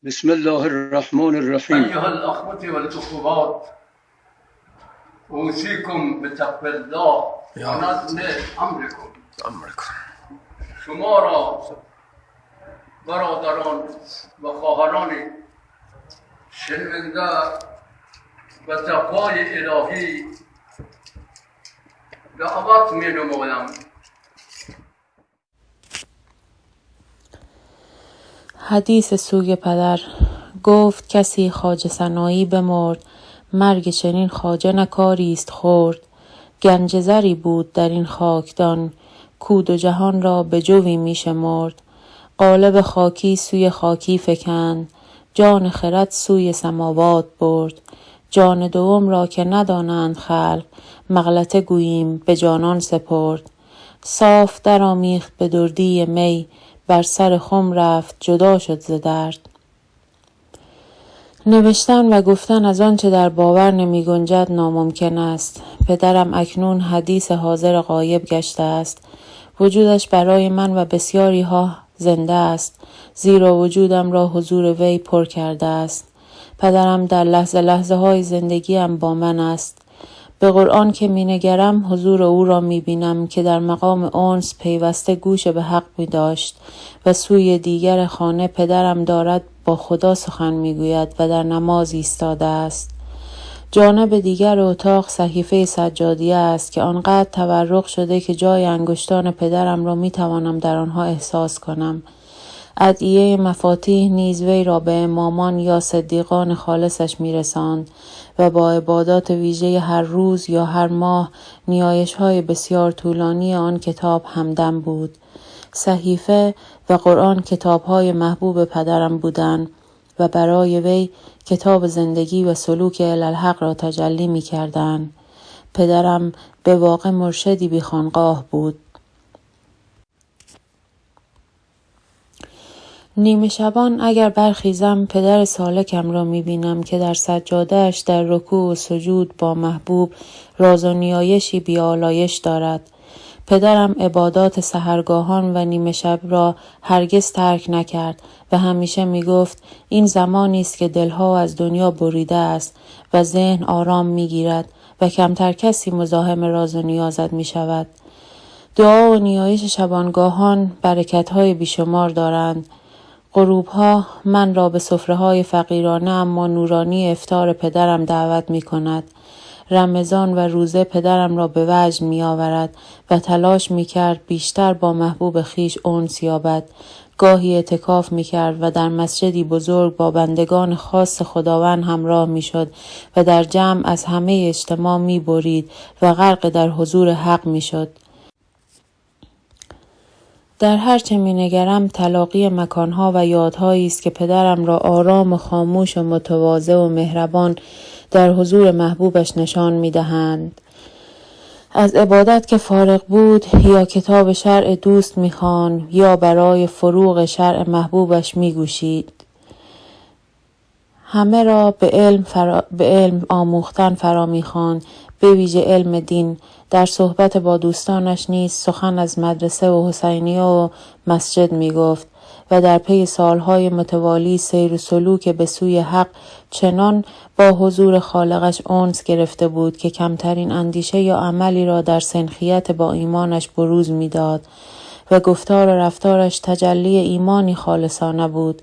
بسم الله الرحمن الرحیم. أيها الأخوة والأخوات، أوصيكم بتقوى الله ونظم أمركم. شما را برادران و خواهران شنونده و تقوای الهی دعوت می نمایم. حدیث سوی پدر. گفت کسی خواجه سنایی بمرد، مرگ چنین خواجه نکاری است خرد. گنج زری بود در این خاکدان، کود و جهان را به جوی می شمرد. قالب خاکی سوی خاکی فکند، جان خرد سوی سماوات برد. جان دوم را که ندانند خلق، مغلطه گوییم به جانان سپرد. صاف در آمیخت به دردی می، بر سر خم رفت جدا شد ز درد. نوشتن و گفتن از آنچه در باور نمی گنجد ناممکن است. پدرم اکنون حدیث حاضر غایب گشته است. وجودش برای من و بسیاری ها زنده است، زیرا وجودم را حضور وی پر کرده است. پدرم در لحظه لحظه های زندگیم با من است. به قرآن که می نگرم حضور او را می بینم که در مقام انس پیوسته گوش به حق می داشت و سوی دیگر خانه پدرم دارد با خدا سخن می گوید و در نماز ایستاده است. جانب دیگر اتاق صحیفه سجادیه است که آنقدر تورق شده که جای انگشتان پدرم را می توانم در آنها احساس کنم. ادعیه مفاتیح نیز وی را به امامان یا صدیقان خالصش میرساند و با عبادات ویژه هر روز یا هر ماه نیایش‌های بسیار طولانی آن کتاب همدم بود. صحیفه و قرآن کتاب‌های محبوب پدرم بودند و برای وی کتاب زندگی و سلوک الالحق را تجلی می‌کردند. پدرم به واقع مرشدی بی خانقاه بود. نیمه شبان اگر برخیزم پدر سالکم را می‌بینم که در سجاده‌اش در رکوع و سجود با محبوب راز و نیایشی بی‌آلایش دارد. پدرم عبادات سحرگاهان و نیمه شب را هرگز ترک نکرد و همیشه می‌گفت این زمانی است که دلها از دنیا بریده است و ذهن آرام می‌گیرد و کمتر کسی مزاحم راز و نیازت می‌شود. دعا و نیایش شبانگاهان برکت‌های بیشمار دارند. غروب‌ها من را به سفره‌های فقیرانه اما نورانی افطار پدرم دعوت می‌کند. رمضان و روزه پدرم را به وجد می‌آورد و تلاش می‌کرد بیشتر با محبوب خیش انس یابد. گاهی اعتکاف می‌کرد و در مسجدی بزرگ با بندگان خاص خداوند همراه می‌شد و در جمع از همه اجتماع می‌برید و غرق در حضور حق می‌شد. در هر چه می نگرم تلاقی مکانها و یادهایی است که پدرم را آرام و خاموش و متواضع و مهربان در حضور محبوبش نشان می دهند. از عبادت که فارغ بود یا کتاب شرع دوست می خواند یا برای فروغ شرع محبوبش می گوشید. همه را به علم آموختن فرا می خواند، به ویژه علم دین. در صحبت با دوستانش نیز سخن از مدرسه و حسینیه و مسجد می گفت و در پی سالهای متوالی سیر و سلوک به سوی حق چنان با حضور خالقش انس گرفته بود که کمترین اندیشه یا عملی را در سنخیت با ایمانش بروز می داد و گفتار و رفتارش تجلی ایمانی خالصانه بود.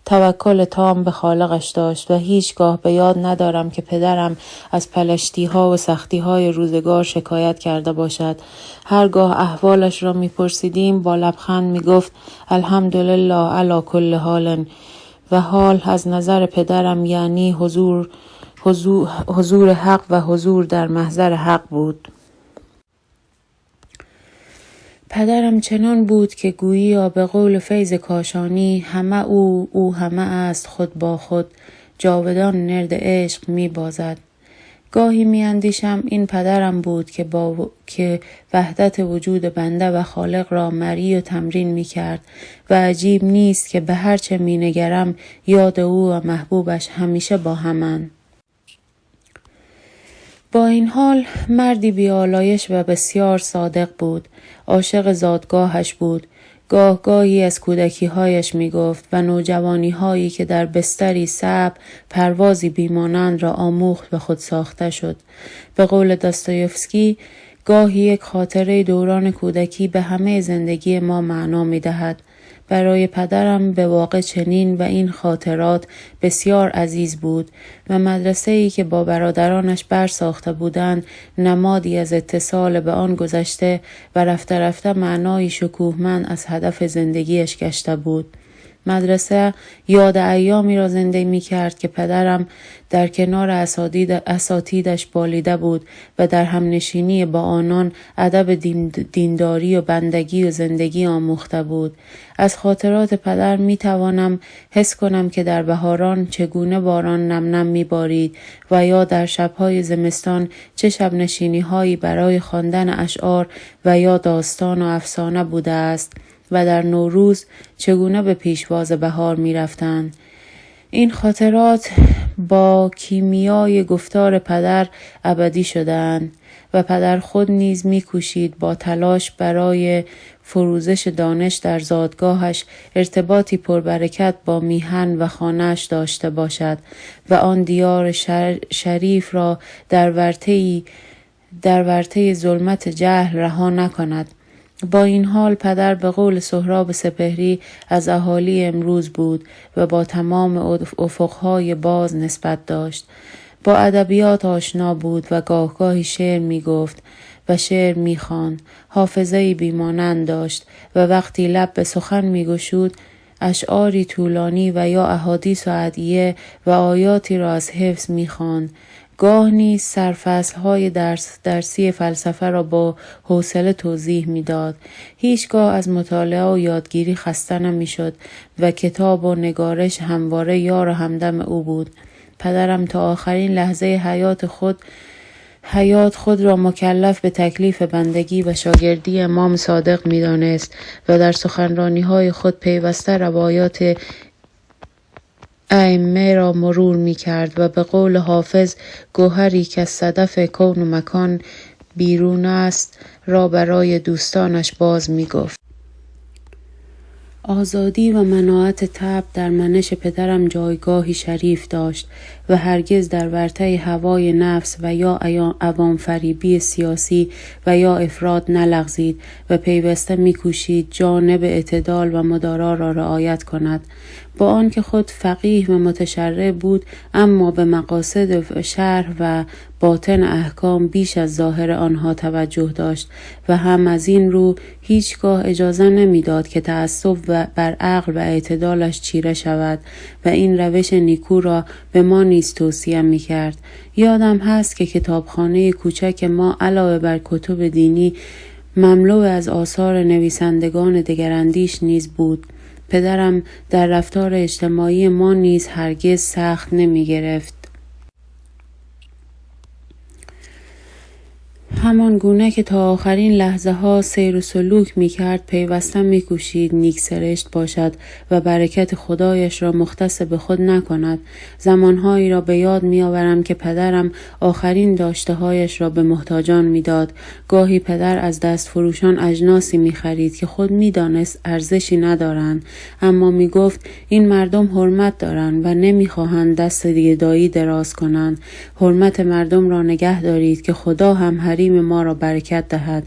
توکل تام به خالقش داشت و هیچگاه به یاد ندارم که پدرم از پلشتی‌ها و سختی‌های روزگار شکایت کرده باشد. هرگاه احوالش را می‌پرسیدیم با لبخند می‌گفت الحمدلله علی کل حال و حال از نظر پدرم یعنی حضور حق و حضور در محضر حق بود. پدرم چنان بود که گویی یا به قول فیض کاشانی همه او همه است خود با خود، جاودان نرد عشق می بازد. گاهی می اندیشم این پدرم بود که وحدت وجود بنده و خالق را مری و تمرین می کرد و عجیب نیست که به هر چه می نگرم یاد او و محبوبش همیشه با همند. با این حال مردی بی‌آلایش و بسیار صادق بود. عاشق زادگاهش بود. گاهی از کودکی‌هایش می‌گفت و نوجوانی‌هایی که در بستری صعب پروازی بیمانند را آموخت و خود ساخته شد. به قول داستایوفسکی، گاهی یک خاطره دوران کودکی به همه زندگی ما معنا می‌دهد. برای پدرم به واقع چنین و این خاطرات بسیار عزیز بود و مدرسه‌ای که با برادرانش برساخته بودند نمادی از اتصال به آن گذشته و رفته رفته معنایی شکوهمند از هدف زندگیش گشته بود. مدرسه یاد ایامی را زنده می کرد که پدرم در کنار اساتیدش بالیده بود و در همنشینی با آنان ادب دینداری و بندگی و زندگی آموخته بود. از خاطرات پدر می توانم حس کنم که در بهاران چگونه باران نم نم می بارید و یا در شبهای زمستان چه شب نشینی هایی برای خواندن اشعار و یا داستان و افسانه بوده است و در نوروز چگونه به پیشواز بهار می رفتند. این خاطرات با کیمیای گفتار پدر ابدی شدند و پدر خود نیز می کوشید با تلاش برای فروزش دانش در زادگاهش ارتباطی پربرکت با میهن و خانه‌اش داشته باشد و آن دیار شریف را در ورطه ظلمت جهل رها نکند. با این حال پدر به قول سهراب سپهری از اهالی امروز بود و با تمام افقهای باز نسبت داشت. با ادبیات آشنا بود و گاهی شعر می گفت و شعر می خواند. حافظه‌ای بیمانند داشت و وقتی لب به سخن می گشود اشعاری طولانی و یا احادیث و ادعیه و آیاتی را از حفظ می خواند. گاه نیز سرفصل‌های درسی فلسفه را با حوصله توضیح می‌داد. هیچگاه از مطالعه و یادگیری خسته نمی‌شد و کتاب و نگارش همواره یار و همدم او بود. پدرم تا آخرین لحظه حیات خود را مکلف به تکلیف بندگی و شاگردی امام صادق می‌دانست و در سخنرانی‌های خود پیوسته روایات ائمه را مرور می کرد و به قول حافظ گوهری که از صدف کون و مکان بیرون است را برای دوستانش باز می گفت. آزادی و مناعت طبع در منش پدرم جایگاهی شریف داشت و هرگز در ورطه هوای نفس و یا عوام فریبی سیاسی و یا افراط نلغزید و پیوسته می‌کوشید جانب اعتدال و مدارا را رعایت کند. با آنکه خود فقیه و متشرع بود، اما به مقاصد شرح و باطن احکام بیش از ظاهر آنها توجه داشت و هم از این رو هیچگاه اجازه نمیداد که تعصب بر عقل و اعتدالش چیره شود و این روش نیکو را به ما نیز توصیه می‌کرد. یادم هست که کتابخانه کوچک ما علاوه بر کتب دینی مملو از آثار نویسندگان دگراندیش نیز بود. پدرم در رفتار اجتماعی ما نیز هرگز سخت نمی گرفت. همان گونه که تا آخرین لحظه ها سیر و سلوک می کرد پیوسته می کوشید نیک سرشت باشد و برکت خدایش را مختص به خود نکند. زمانهایی را به یاد می آورم که پدرم آخرین داشته هایش را به محتاجان می داد. گاهی پدر از دست فروشان اجناسی می خرید که خود می دانست ارزشی ندارند، اما می گفت این مردم حرمت دارند و نمی خواهند دست گدایی دراز کنند. حرمت مردم را نگه دارید که خدا هم حریم ما را برکت دهد.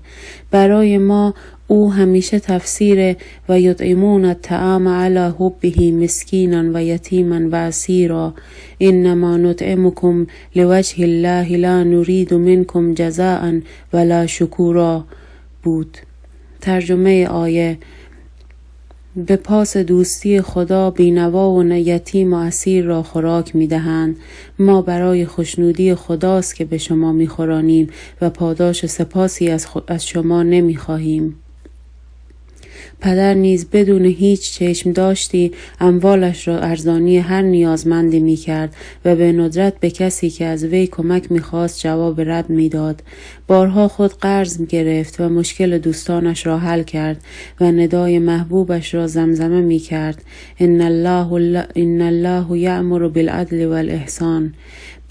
برای ما او همیشه تفسیر و یطعمون الطعام علی حبه مسکینا و یتیما و اسیرا انما نطعمکم لوجه الله لا نرید منکم جزاء ولا شکورا بود. ترجمه آیه: به پاس دوستی خدا بینوا و یتیم و اسیر را خوراک می‌دهند. ما برای خوشنودی خداست که به شما می‌خورانیم و پاداش سپاسی از شما نمی‌خواهیم. پدر نیز بدون هیچ چشم داشتی اموالش را ارزانی هر نیازمندی می کرد و به ندرت به کسی که از وی کمک می خواست جواب رد می داد. بارها خود قرض گرفت و مشکل دوستانش را حل کرد و ندای محبوبش را زمزمه می کرد: ان الله یأمر بالعدل والاحسان.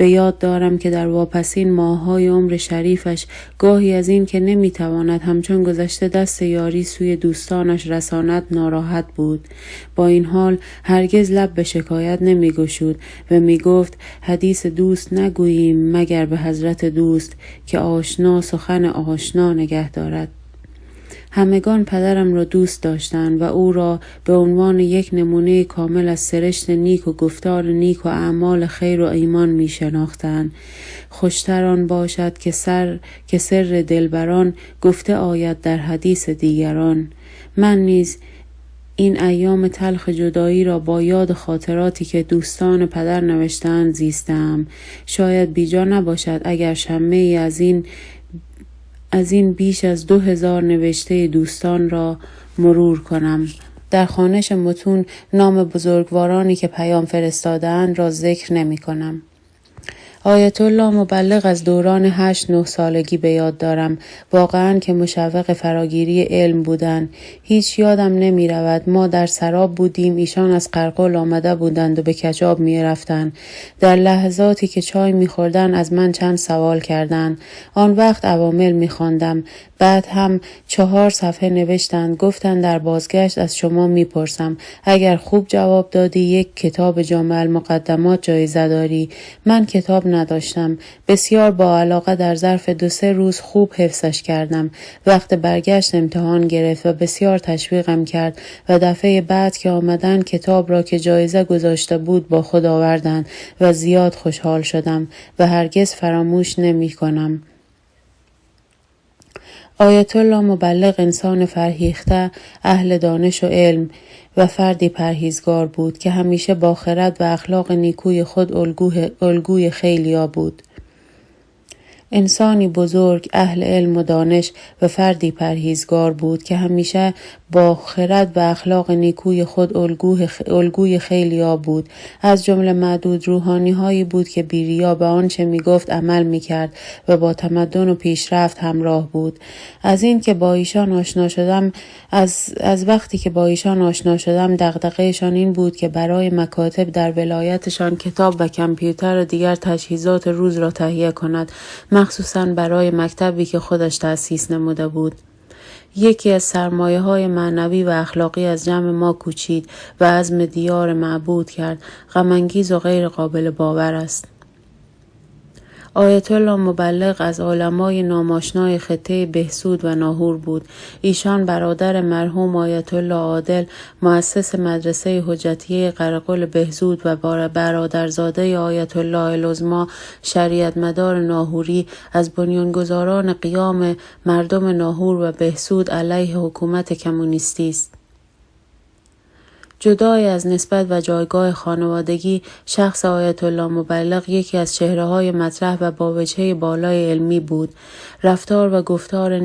به یاد دارم که در واپسین ماه‌های عمر شریفش گاهی از این که نمیتواند همچون گذشته دست یاری سوی دوستانش رساند ناراحت بود. با این حال هرگز لب به شکایت نمیگشود و میگفت حدیث دوست نگوییم مگر به حضرت دوست که آشنا سخن آشنا نگه دارد. همگان پدرم را دوست داشتند و او را به عنوان یک نمونه کامل از سرشت نیک و گفتار نیک و اعمال خیر و ایمان می شناختند. خوشتر آن باشد که سر دلبران گفته آید در حدیث دیگران. من نیز این ایام تلخ جدایی را با یاد خاطراتی که دوستان پدر نوشتند زیستم. شاید بیجا نباشد اگر شمه ای از این بیش از 2000 نوشته دوستان را مرور کنم. در خوانش متون نام بزرگوارانی که پیام فرستادند را ذکر نمی کنم. آیت الله مبلغ از دوران 8-9 سالگی به یاد دارم. واقعاً که مشوق فراگیری علم بودند. هیچ یادم نمی رود. ما در سراب بودیم، ایشان از قرقل آمده بودند و به کچاب می رفتند. در لحظاتی که چای می خوردن از من چند سوال کردند. آن وقت عوامل می خواندم. بعد هم 4 صفحه نوشتند. گفتند در بازگشت از شما می پرسم. اگر خوب جواب دادی یک کتاب جامع المقدمات جایزه داری. من کتاب نداشتم. بسیار با علاقه در ظرف 2-3 روز خوب حفظش کردم. وقت برگشت امتحان گرفت و بسیار تشویقم کرد و دفعه بعد که آمدن کتاب را که جایزه گذاشته بود با خود آوردند و زیاد خوشحال شدم و هرگز فراموش نمی کنم. آیت الله مبلغ انسان فرهیخته، اهل دانش و علم و فردی پرهیزگار بود که همیشه با خرد و اخلاق نیکوی خود الگوی خیلیا بود. انسانی بزرگ، اهل علم و دانش و فردی پرهیزگار بود که همیشه با خرد و اخلاق نیکوی خود الگوی خیلیا بود. از جمله معدود روحانی هایی بود که بی‌ریا به آنچه می گفت عمل می کرد و با تمدن و پیشرفت همراه بود. از وقتی که با ایشان آشنا شدم دغدغه‌شان این بود که برای مکاتب در ولایتشان کتاب و کامپیوتر و دیگر تجهیزات روز را تهیه کند، مخصوصاً برای مکتبی که خودش تأسیس نموده بود. یکی از سرمایه‌های معنوی و اخلاقی از جمع ما کوچید و عزم دیار معبود کرد. غم‌انگیز و غیر قابل باور است. آیت الله مبلغ از علمای ناماشنای خطه بهسود و ناهور بود. ایشان برادر مرحوم آیت الله عادل، مؤسس مدرسه حجتیه قرقل بهزود و برادرزاده آیت الله العظمی شریعت مدار ناهوری، از بنیانگذاران قیام مردم ناهور و بهسود علیه حکومت کمونیستی است. جدای از نسبت و جایگاه خانوادگی، شخص آیت الله مبلغ یکی از چهره‌های مطرح و با وجهه بالای علمی بود. رفتار و گفتار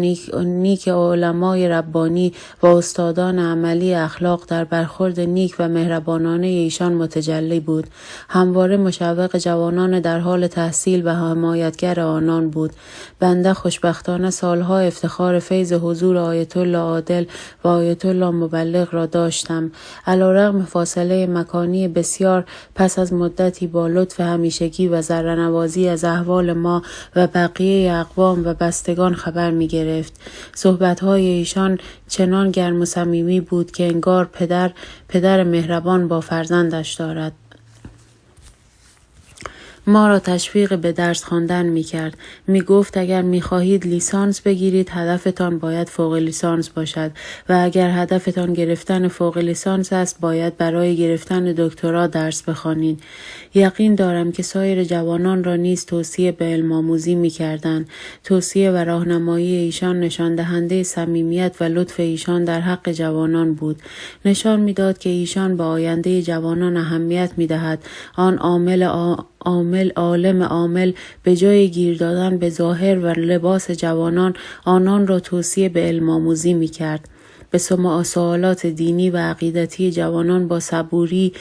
نیک علمای ربانی و استادان عملی اخلاق در برخورد نیک و مهربانانه ایشان متجلی بود. همواره مشوق جوانان در حال تحصیل و حمایتگر آنان بود. بنده خوشبختانه سالها افتخار فیض حضور آیت الله عادل و آیت الله مبلغ را داشتم. علیرغم فاصله مکانی بسیار، پس از مدتی با لطف همیشگی و ذره‌نوازی از احوال ما و بقیه اقوام و بستگان خبر می گرفت. صحبت‌های ایشان چنان گرم و صمیمی بود که انگار پدر مهربان با فرزندش دارد. ما را تشویق به درس خواندن می کرد. می گفت اگر می خواهید لیسانس بگیرید هدفتان باید فوق لیسانس باشد و اگر هدفتان گرفتن فوق لیسانس است باید برای گرفتن دکترا درس بخوانید. یقین دارم که سایر جوانان را نیز توصیه به علم آموزی می کردند. توصیه و راهنمایی ایشان نشان دهنده صمیمیت و لطف ایشان در حق جوانان بود. نشان می داد که ایشان به آینده جوانان اهمیت می دهد. آن عالم عامل به جای گیر دادن به ظاهر و لباس جوانان، آنان را توصیه به علم آموزی می کرد. به سوالات دینی و عقیدتی جوانان با صبوری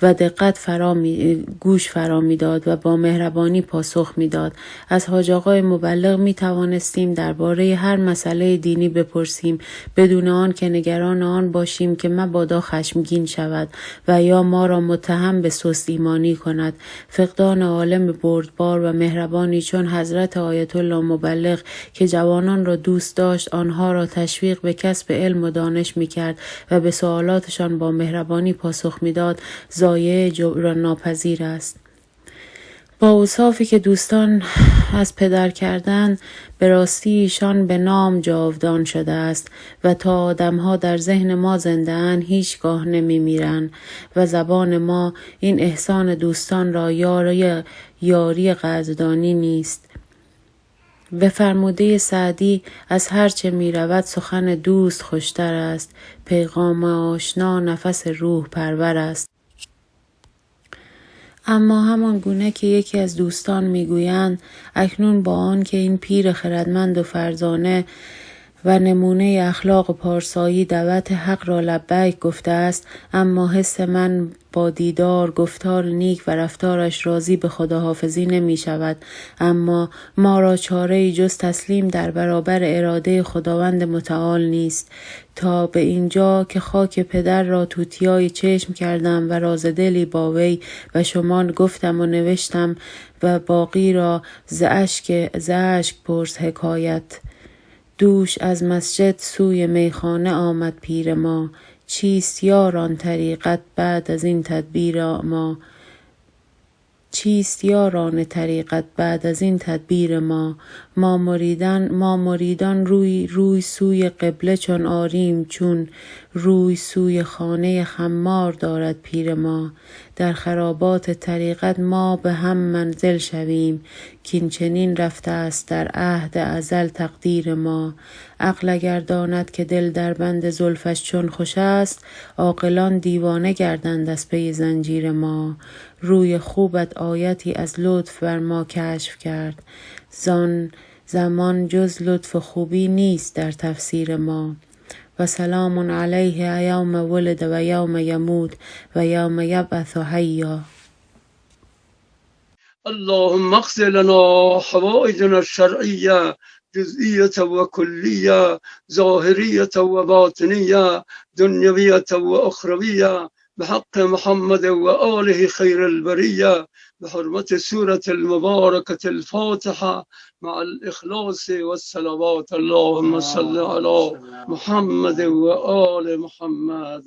و دقت گوش فرا میداد و با مهربانی پاسخ میداد. از حاج آقای مبلغ می توانستیم درباره هر مسئله دینی بپرسیم بدون آن که نگران آن باشیم که مبادا خشمگین شود و یا ما را متهم به سست ایمانی کند. فقدان عالم بردبار و مهربانی چون حضرت آیت الله مبلغ که جوانان را دوست داشت، آنها را تشویق به کسب علم و دانش می‌کرد و به سوالاتشان با مهربانی پاسخ می‌داد، ضایع جبران ناپذیر است. با اوصافی که دوستان از پدر کردند، به راستی ایشان به نام جاودان شده است و تا آدم‌ها در ذهن ما زنده‌اند هیچگاه نمی‌میرند و زبان ما این احسان دوستان را یاری قدردانی نیست. به فرموده سعدی از هر چه می رود سخن دوست خوشتر است، پیغام آشنا نفس روح پرور است. اما همان گونه که یکی از دوستان میگویند اکنون با آن که این پیر خردمند و فرزانه و نمونه اخلاق و پارسایی دعوت حق را لبیک گفته است، اما حس من با دیدار، گفتار نیک و رفتارش راضی به خداحافظی نمی شود. اما ما را چاره‌ای جز تسلیم در برابر اراده خداوند متعال نیست. تا به اینجا که خاک پدر را توتیای چشم کردم و راز دلی با وی و شما گفتم و نوشتم و باقی را ز اشک پرس حکایت. دوش از مسجد سوی میخانه آمد پیر ما، چیست یاران طریقت بعد از این تدبیر ما؟ ما مریدان روی سوی قبله چون آریم، چون روی سوی خانه خمار دارد پیر ما. در خرابات طریقت ما به هم منزل شویم، کین چنین رفته است در عهد ازل تقدیر ما. عقل اگر داند که دل در بند زلفش چون خوش است، عاقلان دیوانه گردند از پی زنجیر ما. روی خوبت آیتی از لطف بر ما کشف کرد، زان زمان جز لطف خوبی نیست در تفسیر ما. و سلام علیه یوم ولد و یوم یموت و یوم یبعث حیا. اللهم اقض لنا حوائجنا الشرعية جزئية وكلية ظاهرية وباطنية دنيوية وأخروية بحق محمد وآله خير البرية بحرمة سورة المباركة الفاتحة مع الإخلاص والصلوات. اللهم صل على محمد وآل محمد.